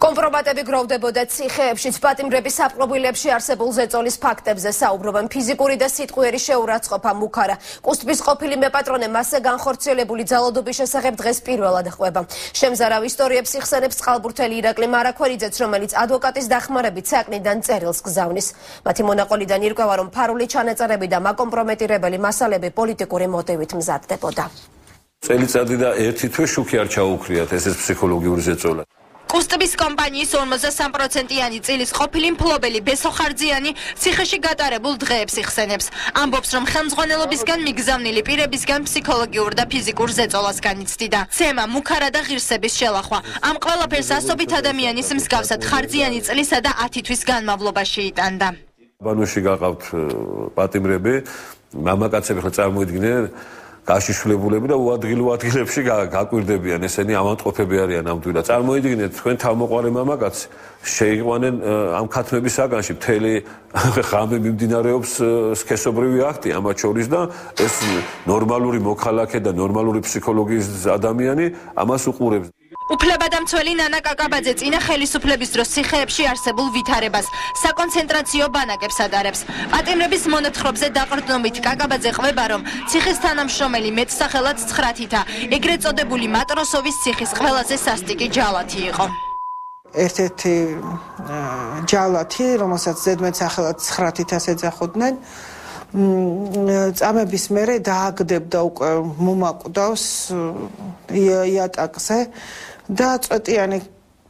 Კომპრომატები გროვდებოდა ციხეებშიც, პატიმრების საპყრობილებში არსებულ ზეწოლის ფაქტებზე საუბრობენ. ფიზიკური და სიტყვიერი შეურაცხყოფა მუქარა. კუსტბის ყოფილი მეპატრონე მასზე განხორციელებული ძალადობის შესახებ დღეს პირველად ხვდება. შემზარავ ისტორიებს იხსენებს წყალბურთელი ირაკლი მარაქველიძეც, რომელიც ადვოკატის დახმარებით საქმიდან წერილს გზავნის. მათი მონაყოლიდან ირკვევა, რომ ფარული ჩანაწერები და მაკომპრომეტირებელი მასალები პოლიტიკური მოტივით მზადდებოდა. წელიწადი და ერთი თვე შუქი არ ჩაუქრიათ ესეც ფსიქოლოგიური ზეწოლა. კუსტბის კომპანიის 53%-იანი წილის ყოფილი მფლობელი ბესო ხარძიანი ციხეში გატარებულ დღეებს იხსენებს. ამბობს, რომ ხელმძღვანელობისგან მიგზავნილი პირებისგან ფსიქოლოგიურ და ფიზიკურ ზეწოლას განიცდიდა. ცემა, მუქარა და ღირსების შელახვა. ამ ყველაფერს ასობით ადამიანის მსგავსად ხარძიანი წლისა და 10 თვის განმავლობაში იტანდა. ბანოში გაყავთ პატიმრები, მამაკაცები ხლა წარმოიდგინეთ გაშიშვლებულები და უადგილო ადგილებში გაკვირდებიან, ესენი ავადმყოფები არიან ნამდვილად. წარმოიდგინეთ, თქვენ თავმოყარე მამაკაცი შეიყვანენ ამ ქათმების საგანში, მთელი ღამე მიმდინარეობს სქესობრივი აქტი ამათ შორის და ეს ნორმალური მოქალაქე და ნორმალური ფსიქოლოგიის ადამიანი ამას უყურებს. უფლებადამცველი ნანა კაკაბაძე წინა ხელისუფლების დროს ციხეებში არსებულ ვითარებას, საკონცენტრაციო ბანაკებს ადარებს. პატიმრების მონათხრობზე დაყრდნობით კაკაბაძე ყვება, რომ ციხის თანამშრომელი მეტსახელად 9 თითა, ეგრეთ წოდებული მატროსოვის ციხის ყველაზე სასტიკი ჯალათი იყო. ერთ-ერთი ჯალათი, რომელსაც ზედმეტ სახელად 9 თითას ეძახოდნენ, წამების მერე დააგდებდა უკვე მომაკვდავს იატაკზე და წვეტიანი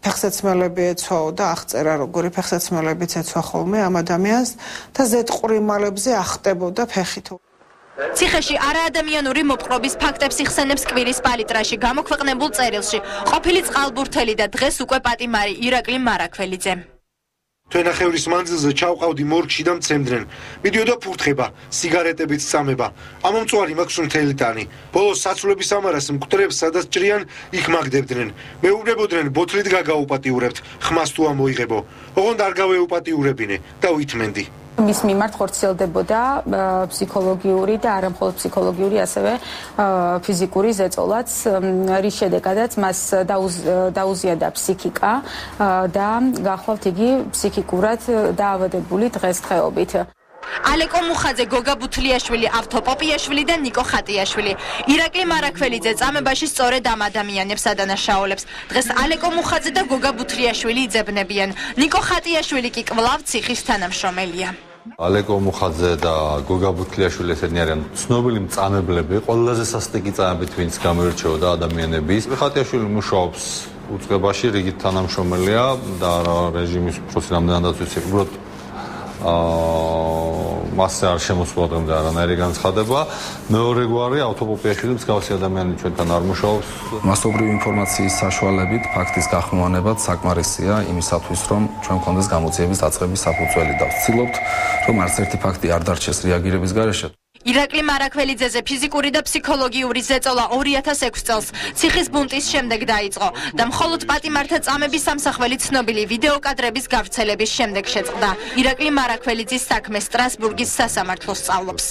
ფეხსაცმელები ეცვაო და აღწერა როგორი ფეხსაცმელებიც ეცვა ხოლმე ამ ადამიანს და ზეთყვრიმალებზე ახტებოდა ფეხით. ციხეში არაადამიანური მოპყრობის ფაქტებს იხსენებს კვირის პალიტრაში გამოქვეყნებულ წერილში ყოფილი წყალბურთელი და დღეს უკვე პატიმარი ირაკლი მარაქველიძე. თვენახევრის მანძილზე ჩავყავდი მორგში და მცემდნენ. მიდიოდა ფურთხება, სიგარეტებით წამება. ამომწვარი მაქვს მთელი ტანი. ბოლოს საცვლების ამარას მკვდრებს სადაც ჭრიან, იქ მაგდებდნენ. მეუბნებოდნენ ბოთლით გაგაუპატიურებთ, ხმას თუ ამოიღებო. ოღონდ არ გავეუპატიურებინე და ვითმენდი. მის მიმართ ხორციელდებოდა ფსიქოლოგიური და არა მხოლოდ ფსიქოლოგიური, ასევე ფიზიკური ზეწოლაც, რის შედეგადაც მას დაუზიადა ფსიქიკა და გახლავთ იგი ფსიქიკურად დაავადებული დღესდღეობით. ალეკო მუხაძე, გოგა ბუთლიაშვილი, ავთო პოპიაშვილი და ნიკო ხატიაშვილი. ირაკლი მარაქველიძე წამებაში სწორედ ამ ადამიანებს ადანაშაულებს. დღეს ალეკო მუხაძე და გოგა ბუთლიაშვილი იძებნებიან. ნიკო ხატიაშვილი კი კვლავ ციხის თანამშრომელია. ალეკო მუხაძე და გოგა ბუთლიაშვილი ესენი არიან ცნობილი მწამებლები, ყველაზე სასტიკი წამებით ვინც გამოირჩეოდა ადამიანების. ხატიაშვილი მუშაობს უწყებაში, რიგით თანამშრომელია და რეჟიმის უფროსი რამდენადაც ვიცი, უბრალოდ მასზე არ შემოსულა დღემდე არანაირი განცხადება. მეორე გვარი ავთოპოპიაშვილი მსგავსი ადამიანი ჩვენთან არ მუშაობს. მასობრივი ინფორმაციის საშუალებით ფაქტის გახმოვანებად საკმარისია იმისათვის, რომ ჩვენ გქონდეს გამოძიების დაწყების საფუძველი და ვცდილობთ, რომ არც ერთი ფაქტი არ დარჩეს რეაგირების გარეშე. ირაკლი მარაქველიძეზე ფიზიკური და ფსიქოლოგიური ზეწოლა 2006 წელს ციხის ბუნტის შემდეგ დაიწყო და მხოლოდ პატიმართა წამების სამსახველი ცნობილი ვიდეოკადრების გავრცელების შემდეგ შეწყდა. ირაკლი მარაქველიძის საქმე სტრასბურგის სასამართლოს სწავლობს.